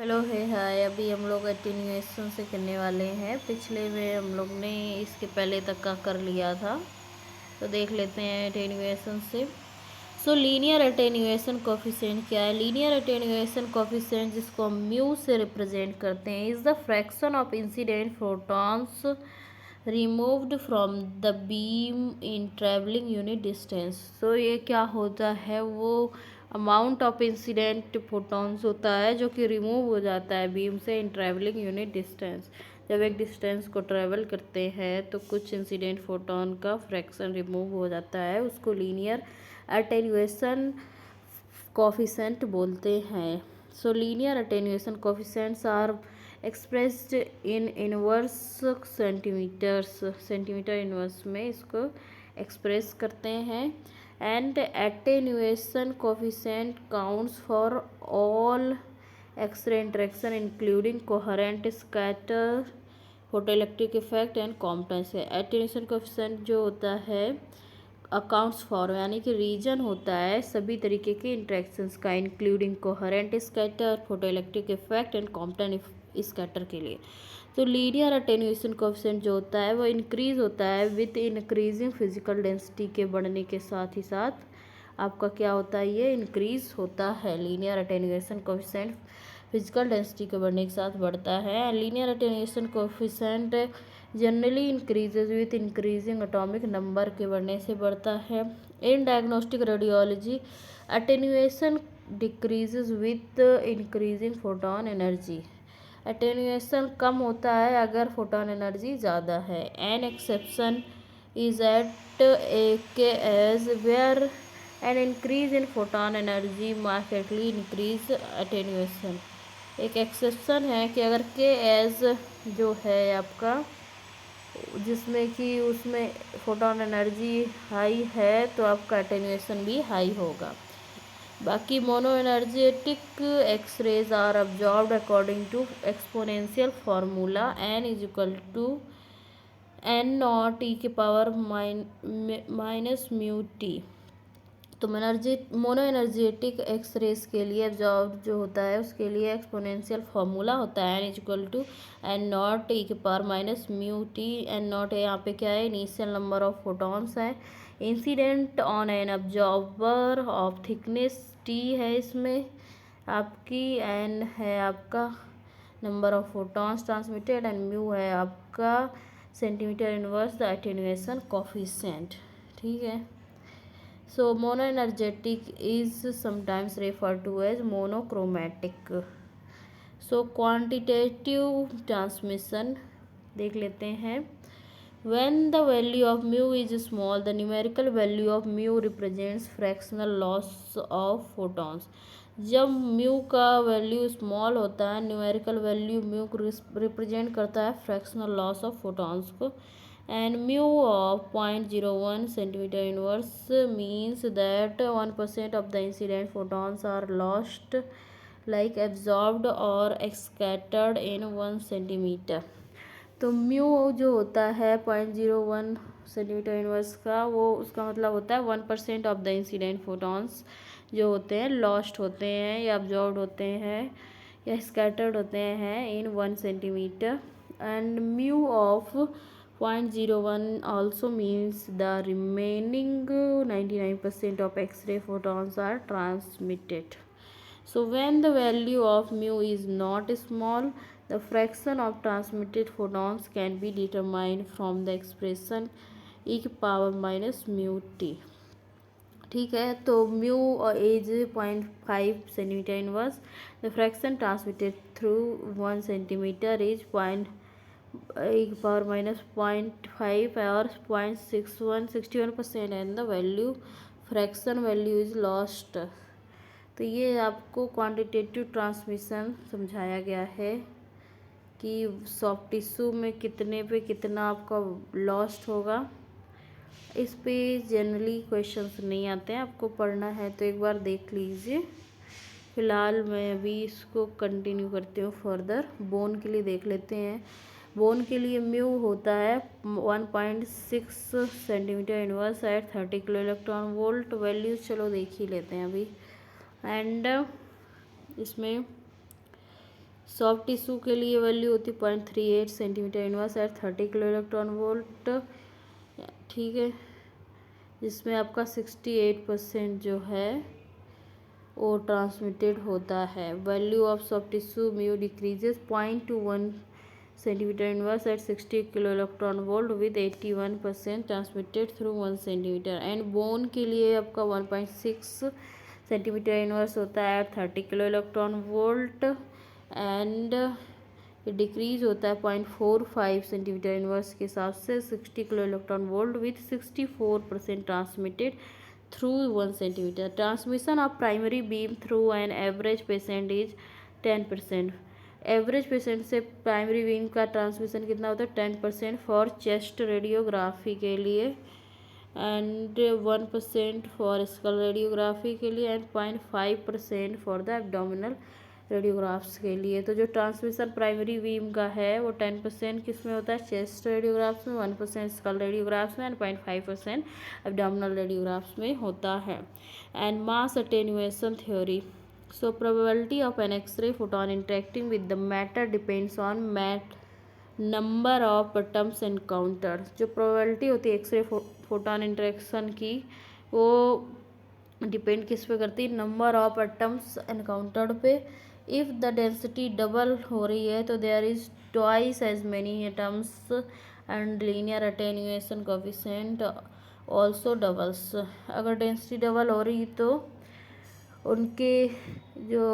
Hello है हाय। अभी हम लोग एटेन्यूएशन से करने वाले हैं। पिछले में हम लोग ने इसके पहले तक का कर लिया था, तो देख लेते हैं एटेन्यूएशन से। सो लीनियर एटेन्यूएशन कोफिशिएंट क्या है? लीनियर एटेन्यूएशन कोफिशिएंट, जिसको हम म्यू से रिप्रेजेंट करते हैं, is the fraction of incident photons removed from the beam in travelling unit distance. तो ये क्या होता है, वो अमाउंट ऑफ इंसिडेंट फोटॉन्स होता है जो कि रिमूव हो जाता है बीम से इन ट्रैवलिंग यूनिट डिस्टेंस। जब एक डिस्टेंस को ट्रैवल करते हैं तो कुछ इंसिडेंट फोटॉन का फ्रैक्शन रिमूव हो जाता है, उसको लीनियर अटेन्यूएशन कोफिशिएंट बोलते हैं। So linear attenuation coefficients are expressed in inverse centimeter inverse में इसको एक्सप्रेस करते हैं। And attenuation coefficient counts for all X-ray interaction including coherent, scatter, photoelectric effect and Compton's है। एटेन्यूएशन कोफिशिएंट जो होता है अकाउंट्स फॉर, यानी कि रीजन होता है सभी तरीके के इंटरेक्शंस का, including coherent scatter, photoelectric effect and Compton scatter के लिए। तो लीनियर अटेन्यूएशन कोफिशिएंट जो होता है वो इंक्रीज होता है विद इंक्रीजिंग फिजिकल डेंसिटी के बढ़ने के साथ ही साथ आपका क्या होता है, ये इंक्रीज होता है। Linear attenuation coefficient physical density के बढ़ने के साथ बढ़ता है। Linear attenuation coefficient generally increases with increasing atomic number के बढ़ने से बढ़ता है। In diagnostic radiology attenuation decreases with increasing photon energy. अटेन्यूएशन कम होता है अगर फोटॉन एनर्जी ज़्यादा है। An exception is at a K edge where an increase in photon energy markedly increase attenuation. एक एक्सेप्शन है कि अगर के एज जो है आपका, जिसमें कि उसमें फोटॉन एनर्जी हाई है, तो आपका अटेन्यूएशन भी हाई होगा। बाकी mono energetic X-rays are absorbed according to exponential formula N is equal to N naught e के पावर माइनस म्यू टी। तो मोनो एनर्जेटिक एक्सरेज के लिए एब्जॉर्ब जो होता है उसके लिए एक्सपोनेंशियल फार्मूला होता है N is equal to N naught e के power minus mu t. N naught है यहाँ पे क्या है, इनिशियल नंबर ऑफ फोटॉन्स है incident on an absorber of thickness t है, इसमें आपकी एन है आपका number of photons transmitted and mu है आपका centimeter inverse the attenuation coefficient. ठीक है। So monoenergetic is sometimes referred to as monochromatic. So quantitative transmission देख लेते हैं। When the value of mu is small, the numerical value of mu represents fractional loss of photons. जब mu का value small होता है, numerical value mu को represent करता है फ्रैक्शनल लॉस ऑफ फोटॉन्स को। And mu of 0.01 centimeter inverse means that 1% of the incident photons are lost, like absorbed or scattered in 1 centimeter. तो mu जो होता है 0.01 सेंटीमीटर इनवर्स का, वो उसका मतलब होता है 1% ऑफ द इंसिडेंट फोटॉन्स जो होते हैं लॉस्ट होते हैं या अब्जॉर्ब्ड होते हैं या स्कैटर्ड होते हैं इन 1 centimetre. And mu of 0.01 also means the remaining 99% of X-ray photons are transmitted. So when the value of mu is not small, the fraction of transmitted photons can be determined from the expression e की power minus mu T. ठीक है। तो mu is 0.5 centimetre inverse, the fraction transmitted through 1 centimetre is एक power minus 0.5 और 0.61% and the value fraction value is lost. तो ये आपको quantitative transmission समझाया गया है कि सॉफ्ट टिश्यू में कितने पे कितना आपका लॉस्ट होगा। इस पे जनरली क्वेश्चंस नहीं आते हैं, आपको पढ़ना है तो एक बार देख लीजिए। फ़िलहाल मैं अभी इसको कंटिन्यू करती हूँ फर्दर। बोन के लिए देख लेते हैं। बोन के लिए म्यू होता है 1.6 centimetre inverse at 30 kilo electron volt. Values चलो देख ही लेते हैं अभी। एंड इसमें सॉफ्ट टिश्यू के लिए वैल्यू होती है 0.38 centimetre inverse at 30 kilo electron volt, ठीक है, जिसमें आपका 68% जो है वो ट्रांसमिटेड होता है। Value of soft tissue mu decreases 0.21 centimetre inverse at 60 kilo electron volt with 81% transmitted through 1 centimetre. And bone के लिए आपका 1.6 सेंटीमीटर इनवर्स होता है at 30 kilo electron volt, and decrease होता है 0.45 सेंटीमीटर इनवर्स के हिसाब से 60 kilo electron volt with 64% transmitted through 1 centimetre. Transmission of primary beam through an average patient is 10%। Average patient से प्राइमरी बीम का ट्रांसमिशन कितना होता है 10% फॉर चेस्ट रेडियोग्राफी के लिए, एंड 1% फॉर स्कल रेडियोग्राफी के लिए, and 0.5% for the abdominal radiographs के लिए। तो जो ट्रांसमिशन प्राइमरी बीम का है वो 10% किस में होता है, चेस्ट रेडियोग्राफ्स में, 1% स्कल रेडियोग्राफ्स में, एंड 0.5% एब्डोमिनल रेडियोग्राफ्स में होता है। And mass attenuation theory, so probability of an X-ray photon interacting with the matter depends on number of atoms encounter. जो प्रोबेबिलिटी होती है एक्सरे फोटोन इंटरेक्शन की वो डिपेंड किस पे करती है, नंबर ऑफ एटम्स एनकाउंटर्ड पे। इफ़ द डेंसिटी डबल हो रही है तो there is twice as many atoms and linear attenuation coefficient also doubles. अगर डेंसिटी डबल हो रही तो उनके जो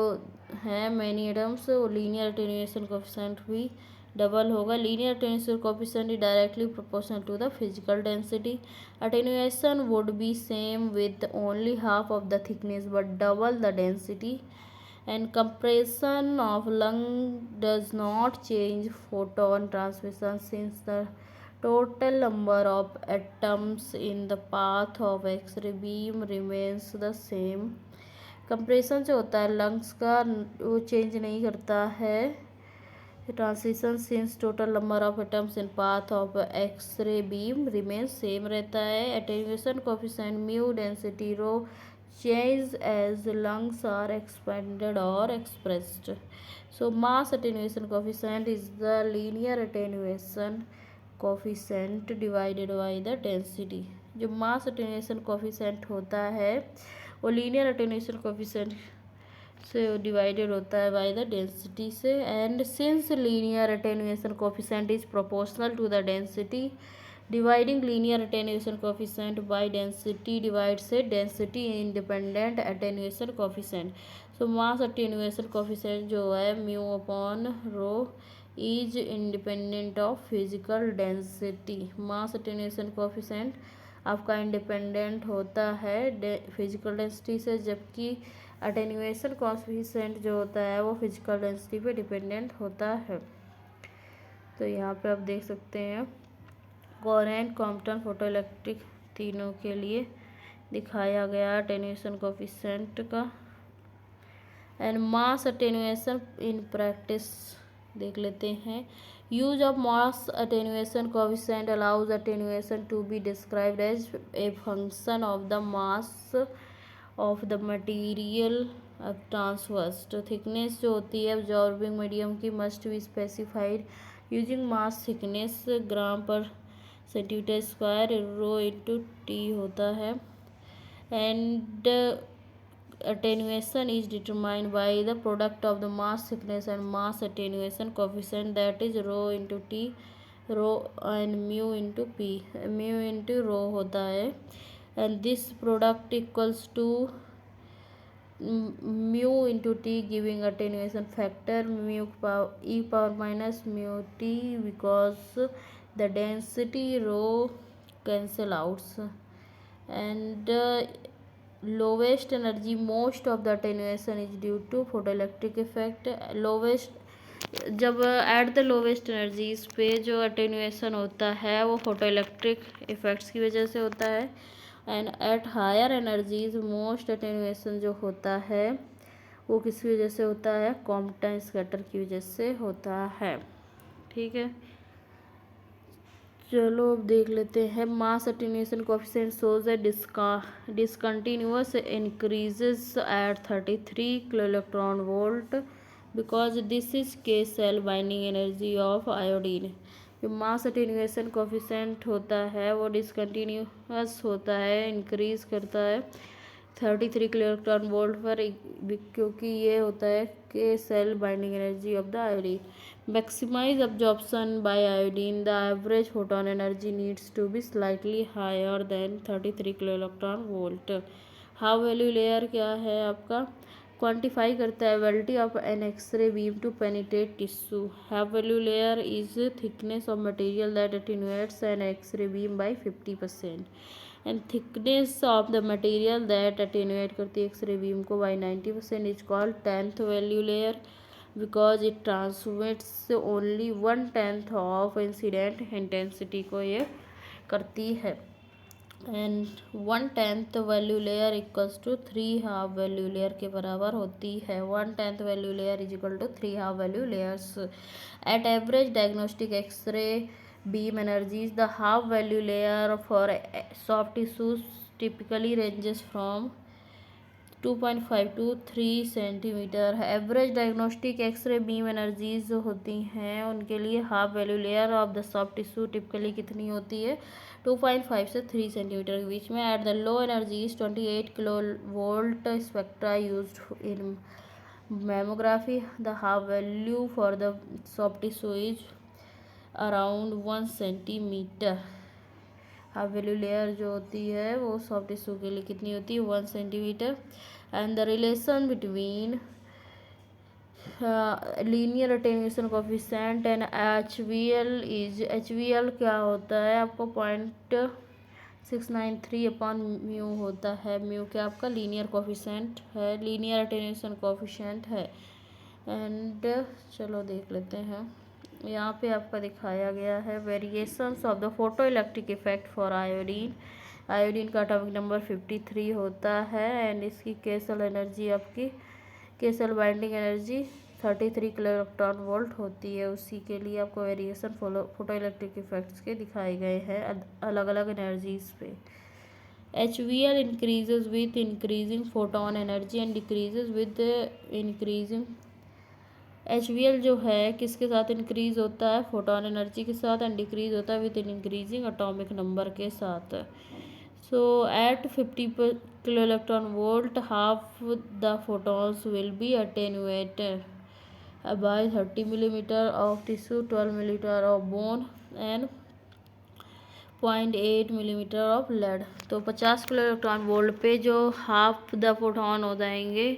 है मैनी एटम्स वो लीनियर अटेन्युएशन कोफिशिएंट भी डबल होगा। Linear attenuation coefficient is directly proportional to the physical density. Attenuation would be same with only half of the thickness but double the density. And compression of lung does not change photon transmission since the total number of atoms in the path of X-ray beam remains the same। Compression जो होता है lungs का वो change नहीं करता है transition since total number of atoms in path of X-ray beam remains same रहता है। Attenuation coefficient mu density rho change as lungs are expanded or expressed. So mass attenuation coefficient is the linear attenuation coefficient divided by the density। जो mass attenuation coefficient होता है वो linear attenuation coefficient से divided होता है by the density से। And since linear attenuation coefficient is proportional to the density, dividing linear attenuation coefficient by density divide से density independent attenuation coefficient. So mass attenuation coefficient जो है mu upon rho is independent of physical density. Mass attenuation coefficient आपका independent होता है physical density से, जबकि attenuation coefficient जो होता है वो फिजिकल डेंसिटी पे डिपेंडेंट होता है। तो यहाँ पे आप देख सकते हैं कोहेरेंट, कॉम्पटन, फोटोइलेक्ट्रिक तीनों के लिए दिखाया गया अटेन्यूएशन कोफिशिएंट का। And mass attenuation in practice देख लेते हैं। Use of mass attenuation coefficient allows attenuation to be described as a function of the mass of the material transverse. तो थिकनेस जो होती है अब्जॉर्बिंग मीडियम की must be specified using mass thickness gram per centimeter square rho into t होता है। And attenuation is determined by the product of the mass thickness and mass attenuation coefficient, that is rho into t, rho and mu into p, mu into rho होता है। and this product equals to mu into t giving attenuation factor mu e power minus mu t because the density rho cancel outs। and lowest energy most of the attenuation is due to photoelectric effect। Lowest जब at the lowest energies पे जो attenuation होता है वो photoelectric effects की वजह से होता है। And at higher energies most attenuation जो होता है वो किसकी वजह से होता है, कॉम्पटन स्कैटर की वजह से होता है। ठीक है, चलो अब देख लेते हैं। Mass attenuation coefficient shows a discontinuous increases at 33 kilo electron volt because this is K shell binding energy of iodine. जो मास अटेन्यूएशन कोफिशिएंट होता है वो डिसकंटिन्यूअस होता है, इंक्रीज करता है 33 किलो इलेक्ट्रॉन वोल्ट पर, क्योंकि ये होता है K shell binding energy of the iodine. Maximize absorption by iodine, the average photon energy needs to be slightly higher than 33 kilo electron volt. Half value layer क्या है आपका, क्वांटिफाई करता है ability of an x ray beam to penetrate tissue. Half value layer is thickness of material that attenuates an x ray beam by 50%, and thickness of the material that attenuate करती है X-ray beam को by 90% is called 10th value layer, because it transmits only 1/10 of incident intensity को ये करती है। And 1/10 value layer equals to 3 half value layer के बराबर होती है। 1/10 value layer is equal to 3 half value layers at average diagnostic X-ray beam energies. The half value layer for soft tissues typically ranges from 2.5 to 3 centimetre. Average diagnostic X-ray beam energies जो होती हैं उनके लिए half value layer of the soft tissue typically कितनी होती है, 2.5 से 3 centimetre के बीच में। At the low energies 28 kilo volt spectra used in mammography, the half value for the soft tissue is around 1 centimetre. Half value layer जो होती है वो सॉफ्ट टिश्यू के लिए कितनी होती है, 1 centimetre. And the relation between linear attenuation coefficient and HVL is, HVL क्या होता है आपको 0.693/म्यू होता है। म्यू क्या आपका लीनियर कोफिशिएंट है, लीनियर अटेन्यूएशन कोफिशिएंट है। एंड चलो देख लेते हैं, यहाँ पे आपका दिखाया गया है variations of the photo electric effect for iodine. Iodine का एटॉमिक नंबर 53 होता है एंड इसकी केसल एनर्जी आपकी, castle binding energy 33 kilo electron volt होती है। उसी के लिए आपको वेरिएशन फोटो इलेक्ट्रिक इफेक्ट्स के दिखाए गए हैं अलग अलग एनर्जीज पे। HVL increases with increasing photon energy and decreases with increasing. HVL जो है किसके साथ इंक्रीज होता है, फोटोन एनर्जी के साथ, एंड डिक्रीज होता है विद इंक्रीजिंग एटॉमिक नंबर के साथ। So at 50 kilo electron volt half the photons will be attenuated by 30 millimeter of tissue, 12 millimeter of bone and 0.8 millimeter of lead. तो 50 kilo electron volt पे जो half the photon हो जाएंगे,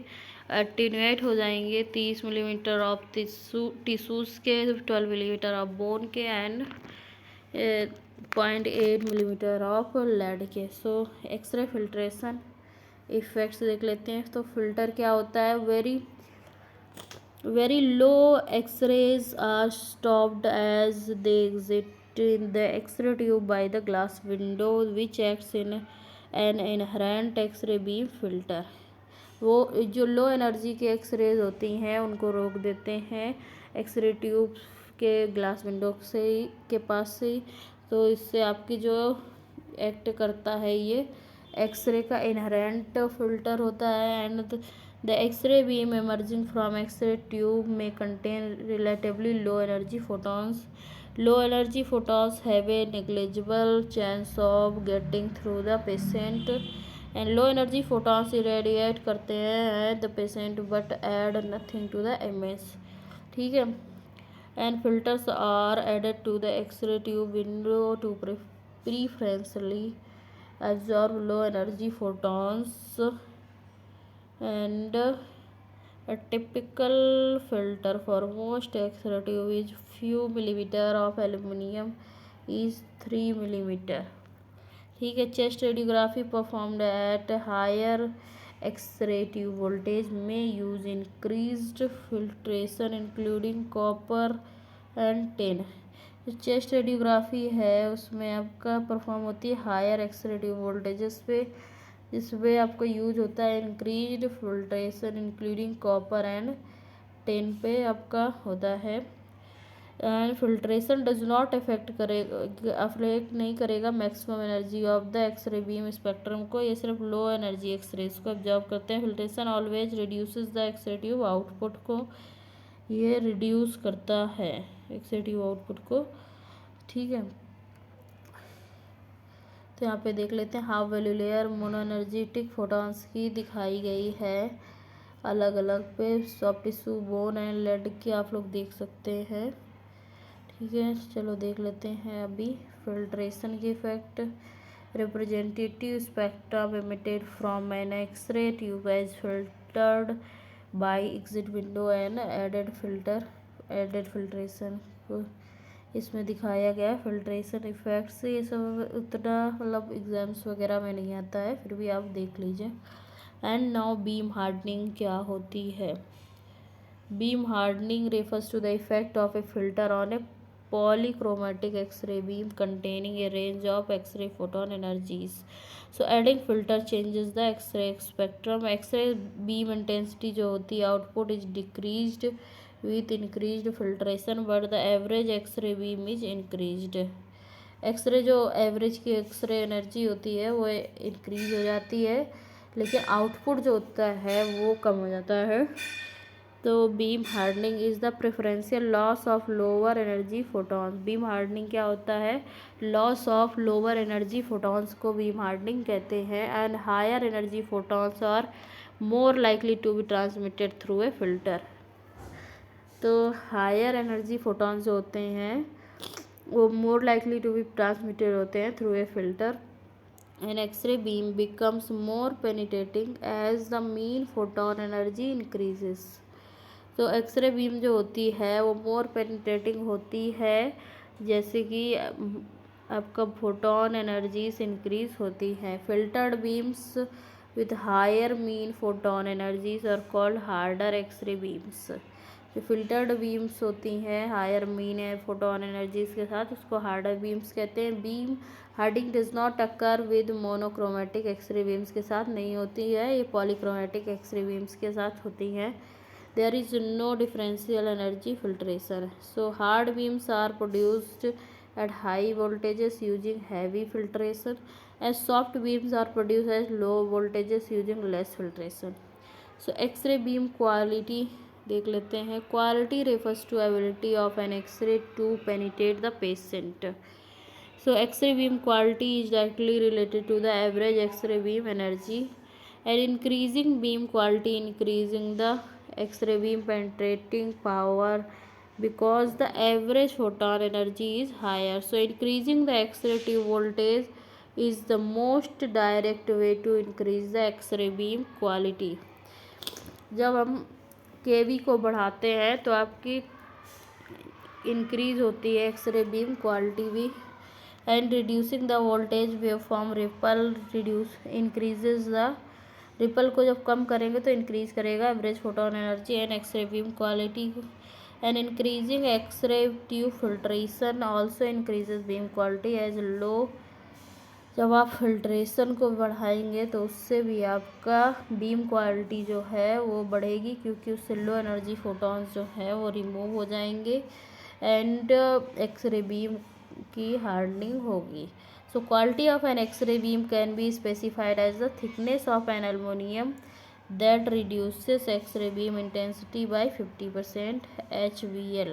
attenuate हो जाएंगे 30 millimeter of tissues के, 12 millimeter of bone के and 0.8 millimeter of lead के। सो एक्सरे फिल्ट्रेशन इफेक्ट्स देख लेते हैं। तो फिल्टर क्या होता है, very low X-rays are stopped as they exit in the X-ray tube by the glass window which acts in an inherent X-ray beam filter। वो जो लो एनर्जी के एक्सरेज होती हैं उनको रोक देते हैं एक्सरे ट्यूब के ग्लास विंडो से के पास से। तो इससे आपकी जो एक्ट करता है ये एक्सरे का इनहेरेंट फिल्टर होता है। And the x ray beam emerging from X-ray tube may contain relatively low energy photons. Low energy photons have a negligible chance of getting through the patient, and low energy photons irradiate करते हैं the patient but add nothing to the image। ठीक है, and filters are added to the X-ray tube window to preferentially absorb low energy photons, and a typical filter for most X-ray tube is few millimeter of aluminum is 3 millimeter। ठीक है, chest radiography performed at higher X-ray tube voltage में use increased filtration including copper and tin. जो chest radiography है उसमें आपका perform होती है higher X-ray tube voltages पे, जिसमें आपका यूज होता है increased filtration including copper and tin पे आपका होता है। And filtration does not affect नहीं करेगा maximum energy of the x ray beam spectrum को, ये सिर्फ लो एनर्जी एक्सरेज को ऑब्जॉर्व करते हैं। Filtration always reduces the x ray tube output को ये रिड्यूस करता है एक्सरेटिव आउटपुट को, ठीक है। तो यहाँ पे देख लेते हैं half value layer monoenergetic photons की दिखाई गई है अलग अलग पे, soft tissue, bone and lead की आप लोग देख सकते हैं, ठीक है। चलो देख लेते हैं अभी फिल्ट्रेशन के effect. Representative spectrum emitted from an X-ray tube is filtered by exit window and added filtration को इसमें दिखाया गया है फिल्ट्रेशन इफेक्ट से। ये सब उतना मतलब एग्जाम्स वगैरह में नहीं आता है, फिर भी आप देख लीजिए। एंड नाउ बीम हार्डनिंग क्या होती है। Beam hardening refers to the effect of a filter on a polychromatic X-ray beam containing a range of X-ray photon energies. So adding filter changes the X-ray spectrum. X-ray beam intensity जो होती है output is decreased with increased filtration, but the average X-ray beam is increased. X-ray जो average की X-ray energy होती है वो increase हो जाती है, लेकिन आउटपुट जो होता है वो कम हो जाता है। तो beam hardening is the preferential loss of lower energy photons. Beam hardening क्या होता है, loss of lower energy photons को बीम हार्डनिंग कहते हैं। And higher energy photons are more likely to be transmitted through a filter. तो higher energy photons जो होते हैं वो more likely to be transmitted होते हैं through a filter. An x ray beam becomes more penetrating as the mean photon energy increases. तो x ray beam जो होती है वो मोर पेनिट्रेटिंग होती है जैसे कि आपका फोटॉन एनर्जीज इंक्रीज होती हैं। Filtered beams with higher mean photon energies are called harder X-ray beams. जो फिल्टर्ड बीम्स होती हैं हायर मीन है फोटॉन एनर्जीज के साथ, उसको हार्डर बीम्स कहते हैं। Beam hardening does not occur with monochromatic X-ray beams के साथ नहीं होती है, ये पॉलीक्रोमेटिक एक्सरे बीम्स के साथ होती हैं। There is no differential energy filtration. So hard beams are produced at high voltages using heavy filtration, as soft beams are produced at low voltages using less filtration. So X-ray beam quality देख लेते हैं। Quality refers to ability of an X-ray to penetrate the patient. So X-ray beam quality is directly related to the average X-ray beam energy, and increasing beam quality increasing the X-ray beam penetrating power because the average photon energy is higher. So increasing the X-ray tube voltage is the most direct way to increase the X-ray beam quality. जब हम केवी को बढ़ाते हैं तो आपकी increase होती है X-ray beam quality भी। And reducing the voltage waveform ripple reduce increases the, ripple को जब कम करेंगे तो इंक्रीज करेगा average photon energy and X-ray beam quality. And increasing X-ray tube filtration also increases beam quality as low. जब आप filtration को बढ़ाएंगे तो उससे भी आपका बीम क्वालिटी जो है वो बढ़ेगी, क्योंकि उससे लो एनर्जी फोटॉन्स जो है वो रिमूव हो जाएंगे एंड एक्सरे बीम की हार्डनिंग होगी। So quality of an X-ray beam can be specified as the thickness of an aluminum that reduces X-ray beam intensity by 50% HVL,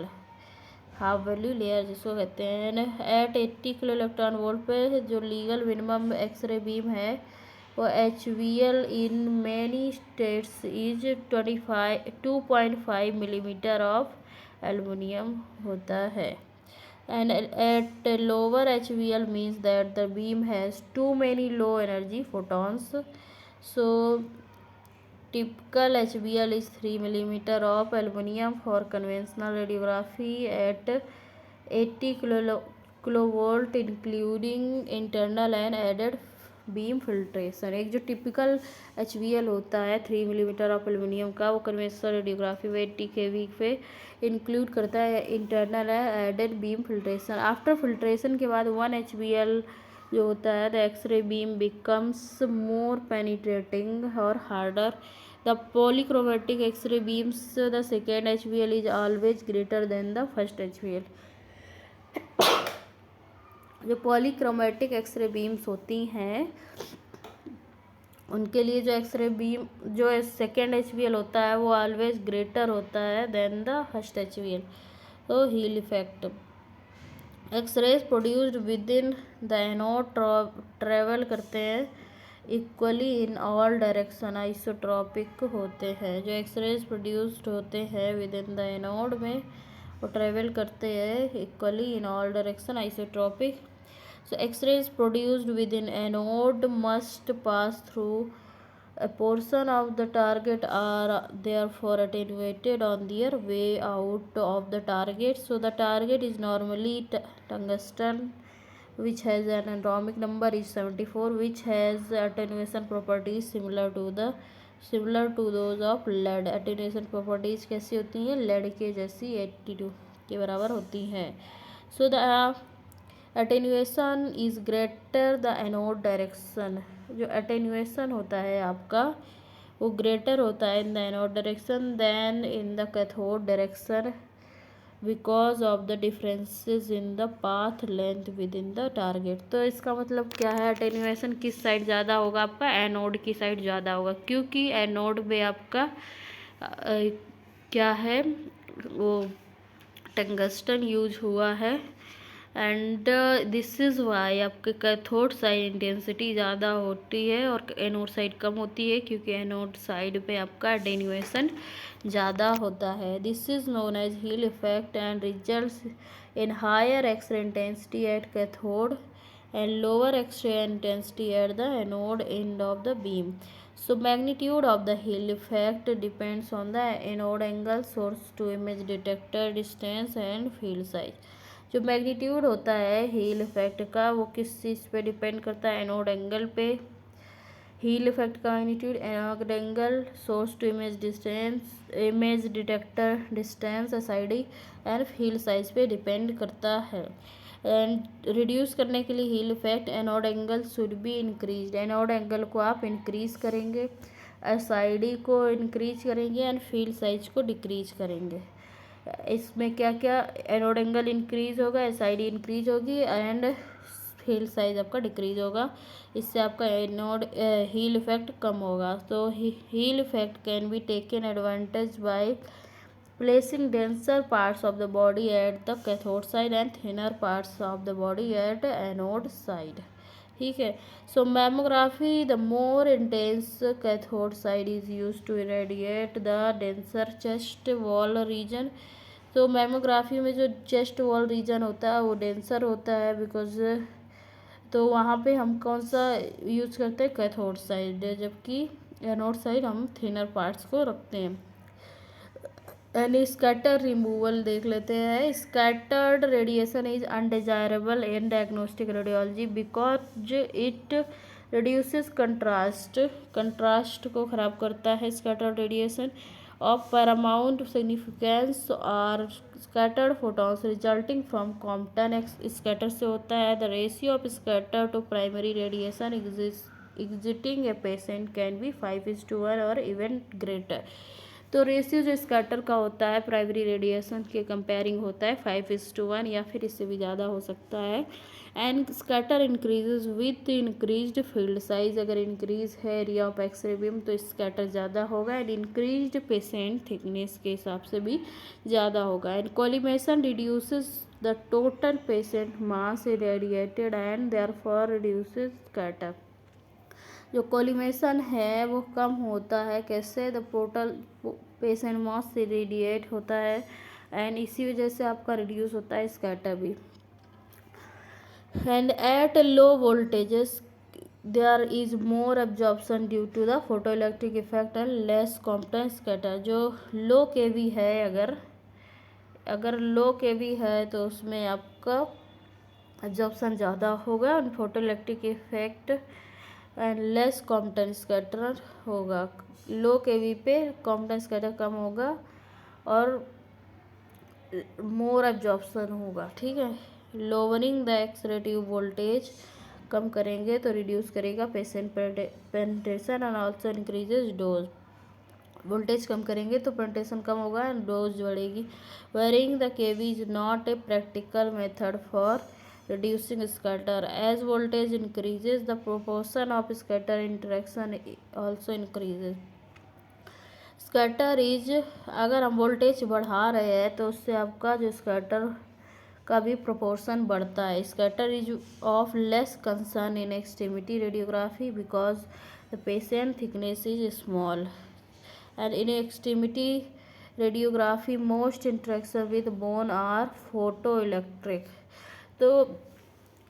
half value layer जिसको कहते हैं। एट 80 किलो इलेक्ट्रॉन वोल्ट पे जो legal minimum x ray beam है वो HVL in many states is 2.5 millimetre of aluminium होता है। And at lower HVL means that the beam has too many low energy photons. So typical HVL is 3 millimeter of aluminum for conventional radiography at 80 kilovolt including internal and added beam filtration. एक जो typical HVL होता है 3 millimetre of aluminium का, वो conventional radiography में 80 kV पे include करता है internal added beam filtration. After filtration के बाद 1 HVL जो होता है the x ray beam becomes more penetrating और harder. The polychromatic X-ray beams the second HVL is always greater than the first HVL। जो पॉलीक्रोमेटिक एक्सरे बीम्स होती हैं उनके लिए जो एक्सरे बीम जो सेकेंड HBL होता है वो ऑलवेज ग्रेटर होता है देन द फर्स्ट HBL। तो heel effect, X-rays produced with in the anode travel करते हैं equally in all direction, isotropic होते हैं। जो एक्सरेज प्रोड्यूस्ड होते हैं विद इन द एनोड में वो ट्रेवल करते हैं equally in all direction, isotropic. So X-rays produced within anode must pass through a portion of the target, are therefore attenuated on their way out of the target. So the target is normally tungsten, which has an atomic number is 74, which has attenuation properties similar to those of lead. Attenuation properties कैसी होती हैं? lead के जैसी 82 के बराबर होती हैं। So the attenuation is greater the anode direction, जो अटेन्यूएशन होता है आपका वो ग्रेटर होता है in the anode direction than in the cathode direction because of the differences in the path length within the target. तो इसका मतलब क्या है? अटेन्यूएशन किस साइड ज़्यादा होगा? आपका एनोड की साइड ज़्यादा होगा, क्योंकि एनोड में आपका क्या है वो टंगस्टन यूज हुआ है एंड दिस इज़ वाई आपके कैथोड साइड इंटेंसिटी ज़्यादा होती है और एनोड साइड कम होती है, क्योंकि एनोड साइड पे आपका अटेन्यूएशन ज़्यादा होता है। This is known as heel effect and results in higher X-ray intensity at cathode and lower X-ray intensity at the anode end of the beam. So magnitude of the Hill effect depends on the anode angle, source to image detector distance and field size. जो magnitude होता है heal effect का वो किस चीज़ पे depend करता है? Anode angle पे। हील इफेक्ट का magnitude anode angle, source to image distance, image detector distance SID and field size पे डिपेंड करता है। एंड रिड्यूस करने के लिए heel effect anode angle should be increase, anode angle को आप इंक्रीज करेंगे, SID को इंक्रीज करेंगे एंड फील्ड साइज को डिक्रीज करेंगे। इसमें क्या क्या? एनोड एंगल इंक्रीज होगा, SID इंक्रीज होगी एंड फील्ड साइज आपका डिक्रीज होगा। इससे आपका एनोड हील इफेक्ट कम होगा। तो heel effect can be taken advantage by placing denser parts of the body at the cathode side and thinner parts of the body at anode side. ठीक है। So mammography, the more intense cathode side is use to irradiate the denser chest wall region. तो mammography में जो chest wall reason होता है वो denser होता है बिकॉज, तो वहाँ पे हम कौन सा यूज करते हैं? कैथोड साइड, जबकि एनोड साइड हम थिनर पार्ट्स को रखते हैं। एंड स्कैटर रिमूवल देख लेते हैं। Scattered radiation is undesirable in diagnostic radiology because it reduces contrast को ख़राब करता है। Scattered radiation of paramount significance और scattered photons resulting from Compton scatter से होता है। The ratio of scatter to primary radiation exiting a patient can be 5:1 और even greater. तो रेशियो जो स्कैटर का होता है प्राइमरी रेडिएशन के कंपेयरिंग होता है 5:1 या फिर इससे भी ज़्यादा हो सकता है। And scatter increases with increased field size, अगर इंक्रीज है एरिया ऑफ एक्सरे बीम तो स्कैटर ज़्यादा होगा एंड इंक्रीज्ड पेशेंट थिकनेस के हिसाब से भी ज़्यादा होगा। And collimation reduces the total patient mass irradiated and therefore reduces scatter. जो कोलिमेशन है वो कम होता है, कैसे? द टोटल पेशेंट मास से रेडिएट होता है एंड इसी वजह से आपका रिड्यूस होता है स्कैटर भी। And at low voltages there is more absorption due to the photo electric effect and less Compton scatter. जो लो केवी है, अगर लो केवी है तो उसमें आपका एब्जॉर्प्शन ज़्यादा होगा और photo electric effect and less Compton scatter होगा। लो केवी पे कॉम्पटन स्कैटर कम होगा और मोर एब्जॉर्प्शन होगा। ठीक है। Lowering the x ray tube voltage, कम करेंगे तो रिड्यूस करेगा patient penetration and also increases dose. Voltage कम करेंगे तो पेनिट्रेशन कम होगा एंड डोज बढ़ेगी। Varying the kV is not a practical method for reducing scatter. As voltage increases, the proportion of scatter interaction also increases. Scatter is, अगर हम voltage बढ़ा रहे हैं तो उससे आपका जो स्कैटर का भी प्रोपोर्शन बढ़ता है. Scatter is of less concern in extremity radiography because the patient thickness is small, and in extremity radiography most interaction with bone are photo electric. तो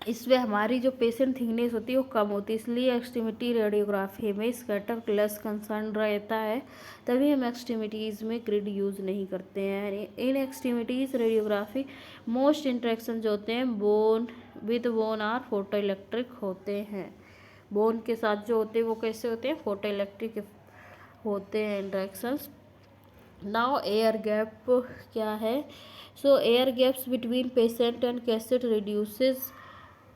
इसमें हमारी जो पेशेंट थिकनेस होती है वो कम होती है, इसलिए एक्सट्रीमिटी रेडियोग्राफी में स्कैटर लेस कंसर्न रहता है, तभी हम एक्सट्रीमिटीज़ में ग्रिड यूज़ नहीं करते हैं. In extremities radiography most interaction जो होते हैं bone with bone are photo electric होते हैं. बोन के साथ जो होते हैं वो कैसे होते हैं, फोटो इलेक्ट्रिक होते हैं इंट्रैक्शंस. नाउ एयर गैप क्या है? सो air gaps between patient and cassette reduces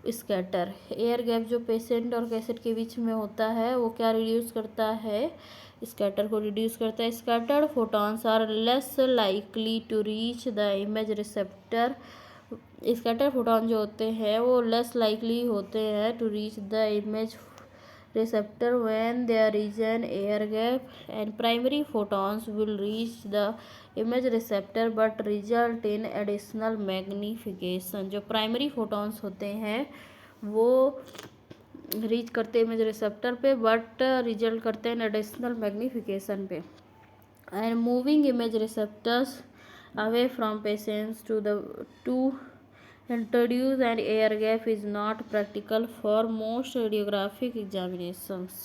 scatter. Air gap जो पेशेंट और कैसेट के बीच में होता है वो क्या रिड्यूस करता है, स्कैटर को रिड्यूस करता है. Scattered photons are less likely to reach the image receptor. Scatter photon जो होते हैं वो लेस लाइकली होते हैं to reach the image receptor when there is an air gap, and primary photons will reach the image receptor but result in additional magnification. जो primary photons होते हैं वो रीच करते हैं इमेज रिसेप्टर पे but result करते हैं additional magnification पे. And moving image receptors away from patients to introduce an air gap is not practical for most radiographic examinations.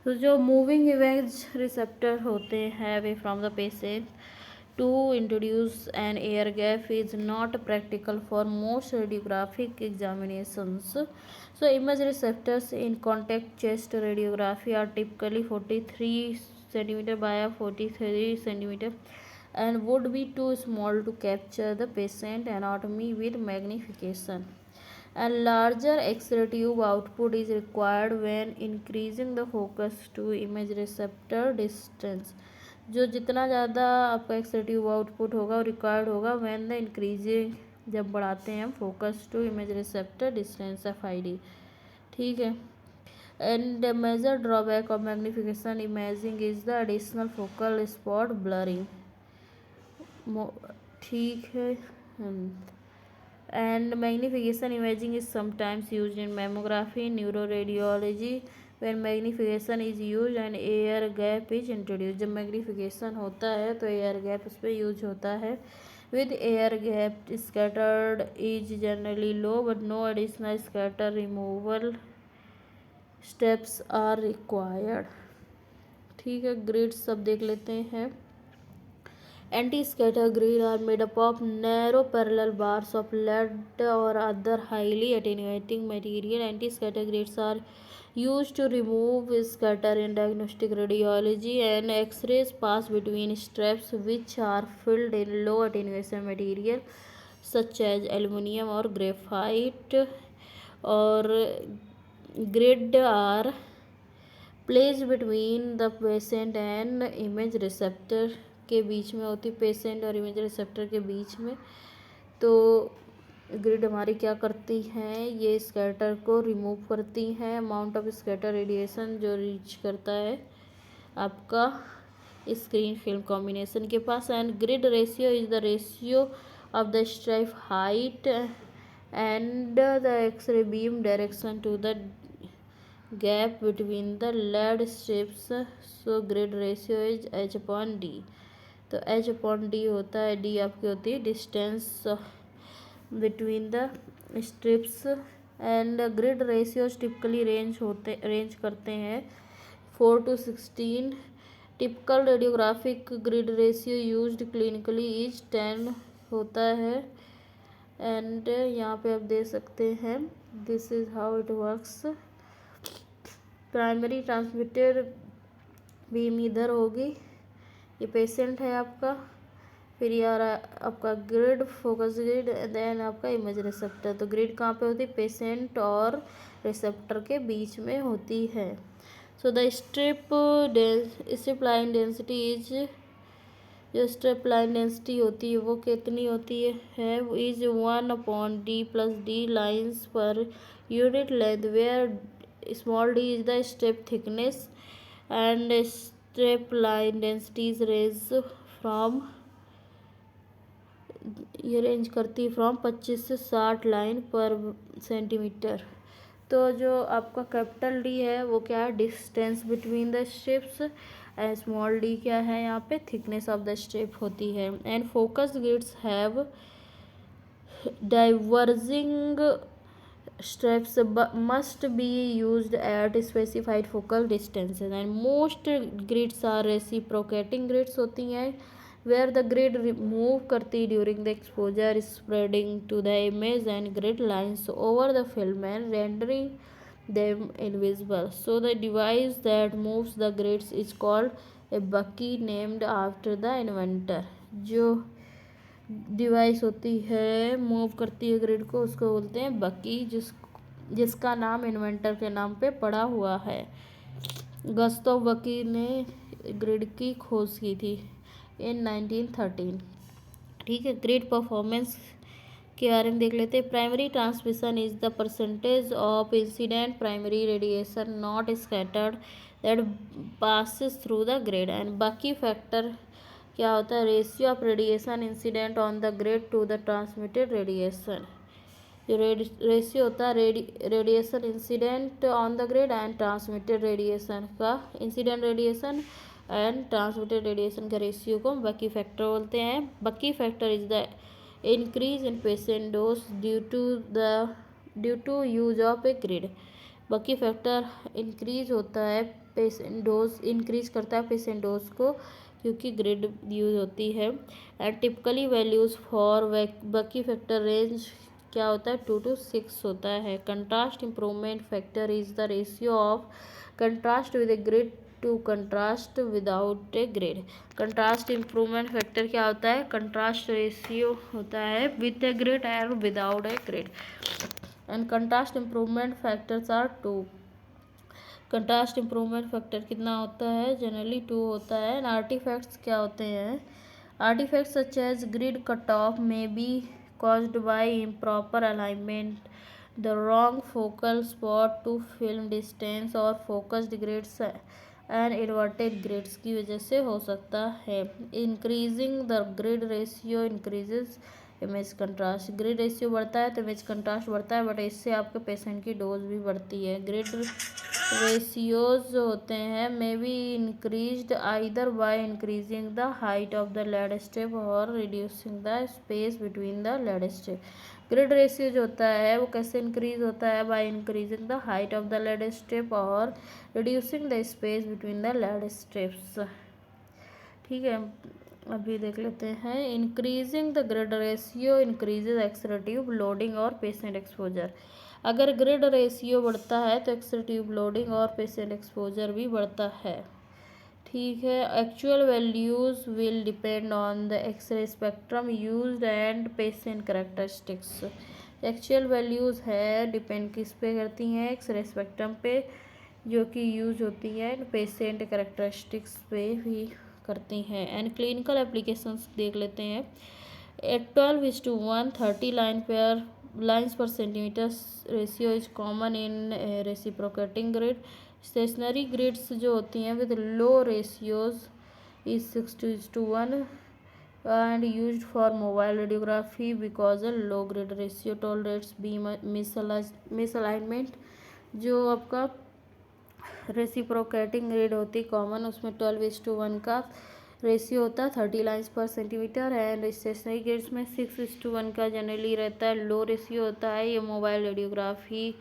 तो जो मूविंग इमेज रिसेप्टर होते हैं away from the patient to introduce an air gap is not practical for most radiographic examinations. So image receptors in contact chest radiography are typically 43 cm by 43 cm and would be too small to capture the patient anatomy with magnification. A larger X-ray tube output is required when increasing the focus to image receptor distance. जो जितना ज़्यादा आपका X-ray tube output होगा required होगा when the increasing, जब बढ़ाते हैं focus to image receptor distance FID. ठीक है. And major drawback of magnification imaging is the additional focal spot blurring. ठीक है. And magnification imaging is sometimes use in mammography neuro radiology when magnification is use and air gap is introduce. जब magnification होता है तो air gap उस पर use होता है. With air gap scattered is generally low but no additional scatter removal steps are required. ठीक है. ग्रिड्स सब देख लेते हैं. Anti-scatter grid are made up of narrow parallel bars of lead or other highly attenuating material. Anti-scatter grids are used to remove scatter in diagnostic radiology, and X-rays pass between straps which are filled in low attenuation material such as aluminum or graphite. Or grid are placed between the patient and image receptor के बीच में होती, patient और image receptor के बीच में. तो grid हमारी क्या करती हैं, ये स्कैटर को रिमूव करती हैं. अमाउंट ऑफ स्कैटर रेडिएशन जो रीच करता है आपका स्क्रीन फिल्म कॉम्बिनेशन के पास. And grid ratio is the ratio of the stripe height and the x ray beam direction to the gap between the lead strips. So grid ratio is H/D. तो H/D होता है, D आपकी होती है distance between the strips. And grid ratios typically range करते हैं 4 to 16. Typical radiographic grid ratio used clinically is 10 होता है. एंड यहाँ पे आप दे सकते हैं this is how it works. Primary transmitted beam इधर होगी, ये पेशेंट है आपका, फिर यार आपका ग्रिड फोकस ग्रिड, देन आपका इमेज रिसेप्टर. तो ग्रिड कहाँ पे होती है, पेशेंट और रिसेप्टर के बीच में होती है. So the strip line density is जो स्ट्रिप लाइन डेंसिटी होती है वो कितनी होती है is 1/d+d lines per unit length, where small d is the strip thickness and strip line densities range करती है फ्रॉम 25 से 60 लाइन पर सेंटीमीटर। तो जो आपका कैपिटल डी है वो क्या है, distance between the strips, and small D क्या है यहाँ पे, थिकनेस ऑफ द स्ट्रिप होती है। And focus grids have diverging strips must be used at specified focal distances and most grids are reciprocating grids होती हैं where the grid move करती during the exposure spreading to the image and grid lines over the film and rendering them invisible. So the device that moves the grids is called a bucky named after the inventor. जो device होती है move करती है grid को उसको बोलते हैं बकी, जिसका नाम इन्वेंटर के नाम पे पड़ा हुआ है। गस्टोव बकी ने ग्रिड की खोज की थी इन 1913। ठीक है, ग्रिड परफॉर्मेंस के बारे में देख लेते हैं। Primary transmission is the percentage of incident primary radiation not scattered that passes through the grid. And Bucky factor क्या होता है, ratio of radiation incident on the grid to the transmitted radiation. जो रेशियो होता है radiation incident on the grid and transmitted radiation का, incident radiation and transmitted radiation का ratio को Bucky factor बोलते हैं। Bucky factor is the increase in patient dose due to use of a grid. Bucky factor increase होता है patient dose, increase करता है patient dose को क्योंकि ग्रिड यूज होती है। And typically values for Bucky factor range क्या होता है 2 to 6 होता है। Contrast improvement factor is the ratio of contrast with a grid to contrast without a grid. Contrast improvement factor क्या होता है, कंट्रास्ट रेशियो होता है with a grid and without a grid. And contrast improvement factors are 2। Contrast improvement factor कितना होता है, generally 2 होता है। एंड आर्टिफैक्ट्स क्या होते हैं, artifacts such as grid cut off may be caused by improper alignment, the wrong focal spot to film distance और focused grids and inverted grids की वजह से हो सकता है। Increasing the grid ratio increases image contrast। Grid ratio बढ़ता है तो इमेज कंट्रास्ट बढ़ता है, बट इससे आपके पेशेंट की डोज भी बढ़ती है। ग्रिड रेशियोज जो होते हैं may be increased either by increasing the height of the lead strip और reducing the space between the lead strip. Grid ratio जो होता है वो कैसे इंक्रीज होता है, by increasing the height of the lead strip और reducing the space between the lead strips. ठीक है, अभी देख लेते हैं। Increasing the grid ratio increases x-ray tube loading और पेशेंट एक्सपोजर। अगर ग्रिड रेशियो बढ़ता है तो एक्सरेटिव लोडिंग और पेशेंट एक्सपोजर भी बढ़ता है। ठीक है, actual values will depend on the x-ray spectrum used and patient characteristics. Actual values है डिपेंड किस पे करती हैं, एक्सरे स्पेक्ट्रम पे जो कि यूज होती है, पेशेंट कैरेक्टरिस्टिक्स पे भी करती हैं। एंड क्लिनिकल एप्लीकेशंस देख लेते हैं। 12:1 30 लाइन्स पर centimetre ratio is common in reciprocating grid. Stationary grids जो होती हैं with low ratios is 6:1 and used for mobile radiography because a low grid ratio tolerates beam misalignment. जो आपका रेसिप्रोकेटिंग ग्रिड होती कॉमन, उसमें 12:1 का रेशियो होता है 30 लाइन्स पर सेंटीमीटर। एंड स्टेशनरी ग्रिड्स में 6:1 का जनरली रहता है, लो रेशियो होता है। ये मोबाइल रेडियोग्राफी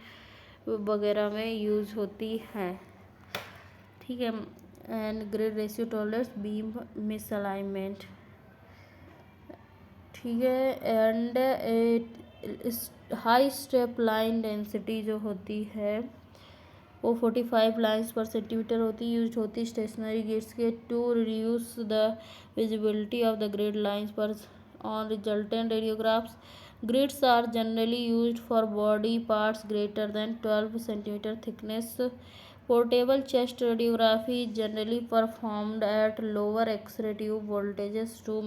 वगैरह में यूज होती है। ठीक है, and grid ratio tolerates beam misalignment. ठीक है, and high strip line density जो होती है वो 45 लाइन्स पर सेंटीमीटर होती यूज होती स्टेशनरी ग्रिड्स के to reduce the visibility of the grid lines पर on resultant radiographs. Grids are generally used for body parts greater than 12 centimetre thickness Portable chest radiography is generally performed at lower X-ray tube voltages to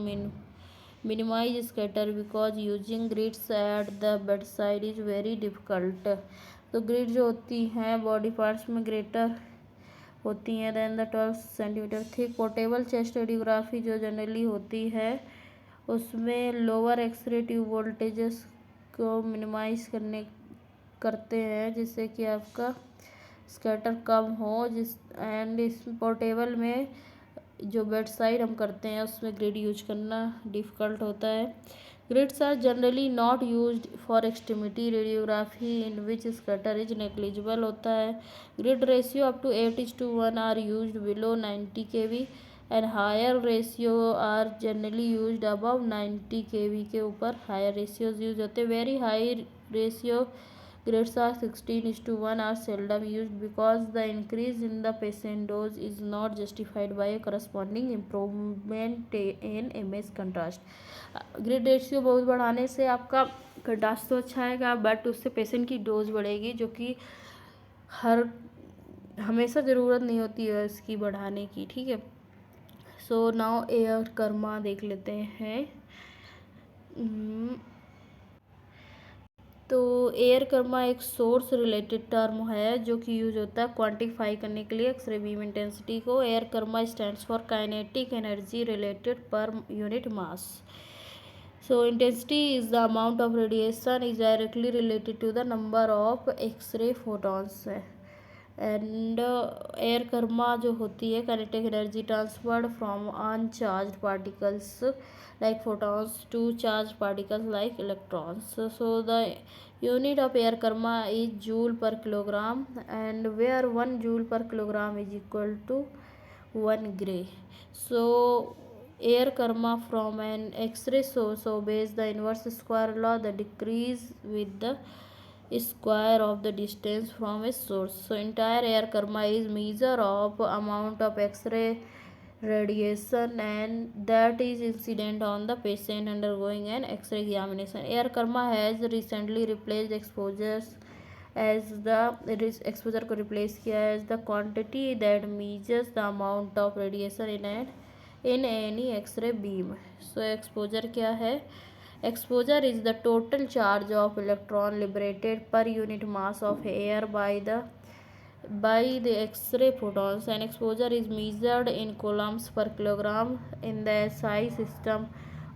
minimize scatter because using grids at the bedside is very difficult. तो grid जो होती हैं body parts में greater होती हैं than the 12 centimetre thick portable chest radiography जो generally होती है उसमें लोअर एक्सरे ट्यूब वोल्टेजेस को मिनिमाइज करते हैं जिससे कि आपका स्कैटर कम हो एंड इस पोर्टेबल में जो बेड साइड हम करते हैं उसमें ग्रिड यूज करना डिफ़िकल्ट होता है. Grids are generally not used for extremity radiography in which scatter is negligible होता है. Grid ratio up to 8:1 are used below 90 kV and higher ratio are generally used above 90 kV के ऊपर higher ratios use होते हैं. Very high ratio grids are 16:1 are seldom used because the increase in the patient dose is not justified by a corresponding improvement in image contrast. Grid ratio बहुत बढ़ाने से आपका contrast तो अच्छा आएगा but उससे पेशेंट की डोज बढ़ेगी जो कि हमेशा ज़रूरत नहीं होती है इसकी बढ़ाने की. ठीक है. सो नाउ एयर कर्मा देख लेते हैं. तो एयर कर्मा एक सोर्स रिलेटेड टर्म है जो कि यूज होता है क्वांटिफाई करने के लिए एक्सरे बीम इंटेंसिटी को. Air Karma stands for kinetic energy related पर unit mass. So intensity is the amount of radiation is directly related to the number of X-ray photons. And air Karma जो होती है kinetic energy transferred from uncharged particles like photons to charged particles like electrons. So the unit of air karma is joule per kilogram and where 1 joule per kilogram is equal to 1 gray. So air karma from an X-ray source obeys the inverse square law. The decrease with the square of the distance from a source. So entire air karma is measure of amount of X-ray radiation and that is incident on the patient undergoing an X-ray examination. Air karma has recently replaced exposures as the exposure को replace किया as the quantity that measures the amount of radiation in any X-ray beam. So exposure क्या है? Exposure is the total charge of electron liberated per unit mass of air by the X-ray photons, and exposure is measured in coulombs per kilogram in the SI system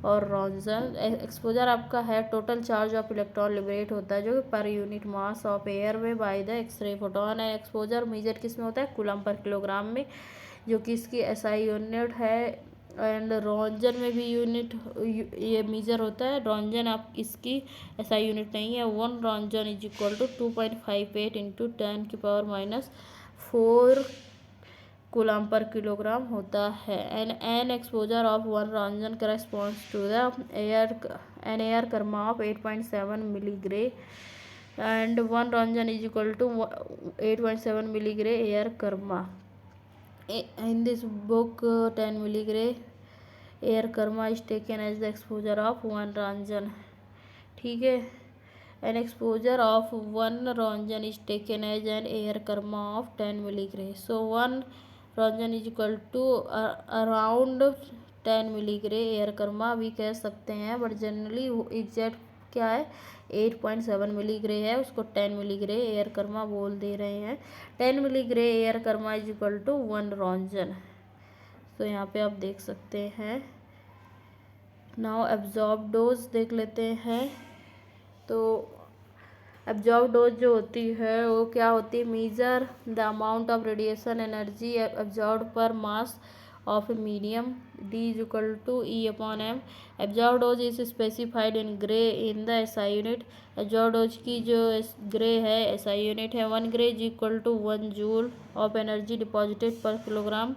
और रॉन्जन. Exposure आपका है total charge of electron liberate होता है जो कि पर unit mass of air में by the x ray photon है. एक्सपोजर मेजर किस में होता है? कूलम पर किलोग्राम में जो कि इसकी एसआई यूनिट है. एंड रॉन्जन में भी यूनिट ये मेजर होता है. रॉन्जन आप इसकी एसआई यूनिट नहीं है. 1 roentgen is equal to 2.58 into 10⁻⁴ coulomb per kilogram होता है. An exposure of 1 roentgen corresponds to the air kerma of 8.7 milligray and 1 roentgen is equal to 8.7 milligray air kerma. In this book 10 milligray air karma is taken as the exposure of 1 Ranjan. ठीक है. An exposure of 1 Ranjan is taken as an air karma of 10 milligray. So 1 Ranjan is equal to around 10 milligray air karma भी कह सकते हैं but generally exact क्या है 8.7 मिलीग्रे है उसको 10 मिलीग्रे एयर कर्मा बोल दे रहे हैं. 10 milligray air kerma is equal to 1 roentgen. तो यहाँ पे आप देख सकते हैं. नाउ एब्जॉर्ब डोज देख लेते हैं. तो एब्जॉर्ब डोज जो होती है वो क्या होती है? Measure the amount of radiation energy absorb पर मास of a medium. D is equal to E/m. Absorbed dose is specified in gray in the SI unit. Absorbed dose की जो ग्रे है SI यूनिट है 1 gray is equal to 1 joule of energy deposited per kilogram.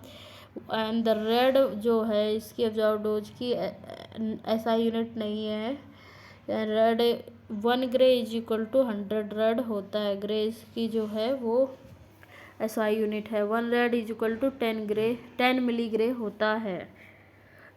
And the red जो है इसकी absorbed dose की SI unit नहीं है. Red 1 gray is equal to 100 red होता है. ग्रे इसकी जो है वो SI यूनिट है. 1 रेड इज इक्वल टू 10 मिलीग्रे होता है.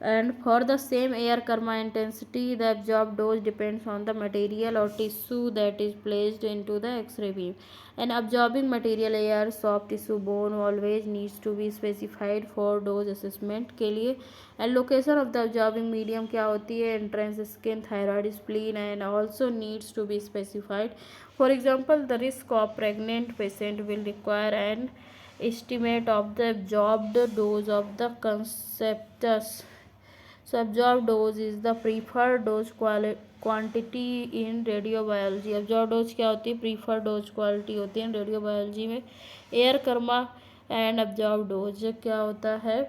And for the same air karma intensity, the absorbed dose depends on the material or tissue that is placed into the X-ray beam. An absorbing material, air, soft tissue, bone always needs to be specified for dose assessment के लिए. And location of the absorbing medium क्या होती है? Entrance skin, thyroid, spleen, and also needs to be specified. For example, the risk of pregnant patient will require an estimate of the absorbed dose of the conceptus. So absorbed dose is the preferred dose quantity in radiobiology. Absorbed dose क्या होती है? preferred dose quality होती है radiobiology में. Air Karma and absorbed dose क्या होता है?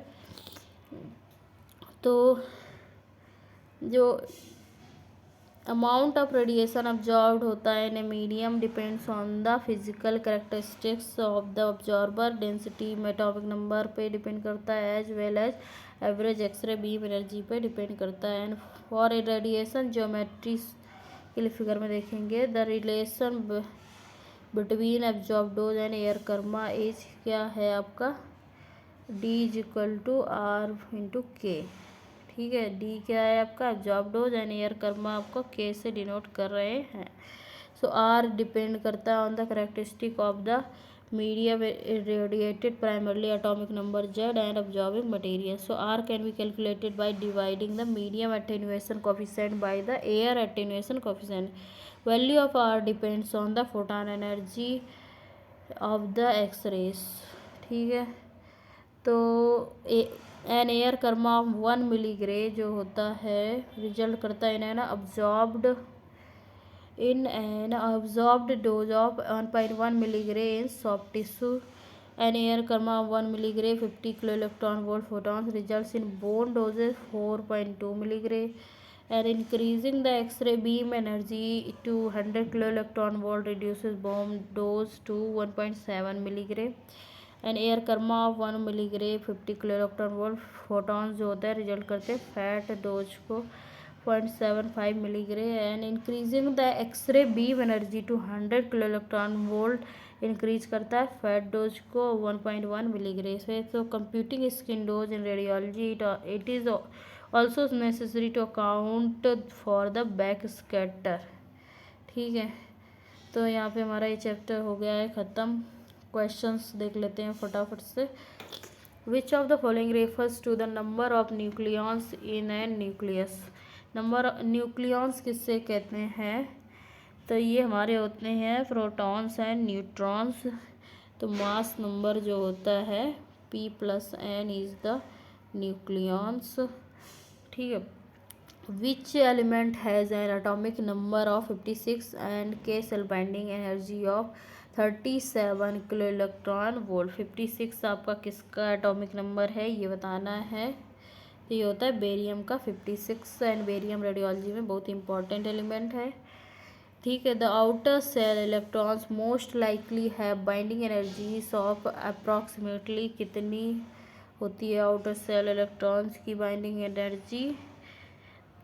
तो जो amount of radiation absorbed होता है in a medium depends on the physical characteristics of the absorber. density में atomic number पे depend करता है as well as average x-ray beam energy पे डिपेंड करता है. एंड फॉर रेडिएशन ज्योमेट्री के लिए फिगर में देखेंगे the relation between absorb dose and air kerma as क्या है आपका? D is equal to R into K. ठीक है, D क्या है आपका? Absorb dose and air kerma आपको K से डिनोट कर रहे हैं. सो R डिपेंड करता है on the characteristic of the medium irradiated primarily atomic number Z and absorbing material. So R can be calculated by dividing the medium attenuation coefficient by the air attenuation coefficient. Value of R depends on the photon energy of the X-rays. ठीक है, तो N air Karma 1 milligray जो होता है result करता है इन absorbed in an absorbed dose of 1.1 milligray in soft tissue. An air karma 1 milligray 50 kiloelectron volt photons results in bone doses 4.2 milligray. And increasing the X-ray beam energy to 100 kiloelectron volt reduces bone dose to 1.7 milligray. And air karma 1 milligray 50 kiloelectron volt photons जो होता है result करते हैं fat dose को 0.75 milligray. And increasing the x ray beam energy to 100 kiloelectron volt increase करता है fat dose को 1.1 milligray से. तो computing skin dose in radiology it is also necessary to account for the back scatter. ठीक है, तो यहाँ पे हमारा ये चैप्टर हो गया है ख़त्म. क्वेश्चंस देख लेते हैं फटाफट से. Which of the following refers to the number of nucleons in an nucleus. Number nucleons किससे कहते हैं? तो ये हमारे होते हैं प्रोटॉन्स एंड न्यूट्रॉन्स. तो मास नंबर जो होता है P+N इज़ द न्यूक्लियॉन्स. ठीक है, which element has an atomic number of 56 and K shell binding energy of 37 kilo electron volt. 56 आपका किसका एटॉमिक नंबर है ये बताना है. तो ये होता है बेरियम का 56. एंड बेरियम रेडियोलॉजी में बहुत इंपॉर्टेंट एलिमेंट है. ठीक है, the outer shell electrons most likely है बाइंडिंग एनर्जीज ऑफ अप्रॉक्सीमेटली कितनी होती है आउटर सेल इलेक्ट्रॉन्स की बाइंडिंग एनर्जी?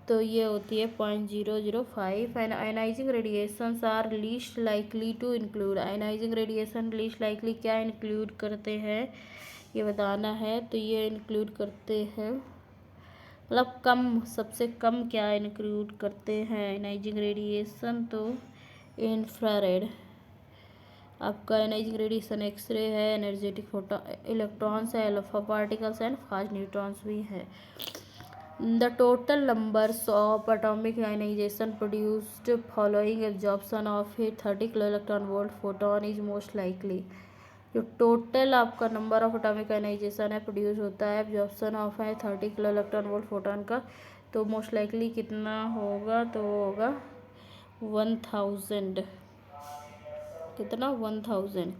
तो ये होती है 0.005. And ionising radiations are least likely to include. Ionising radiation least likely क्या इंक्लूड करते हैं ये बताना है. तो ये इंक्लूड करते हैं मतलब कम, सबसे कम क्या इंक्लूड करते हैं आयनाइजिंग रेडिएशन? तो इंफ्रारेड आपका आयनाइजिंग रेडिएशन एक्सरे है, एनर्जेटिक फोटोन इलेक्ट्रॉन्स है, alpha particles and fast neutrons भी है. The total numbers of atomic ionisation produced following absorption of 30 kilo electron volt photon is most likely. जो total आपका number of atomic ionisation है produce होता है absorption of है 30 kilo electron volt photon का. तो मोस्ट लाइकली कितना होगा? तो होगा 1000. कितना? 1000.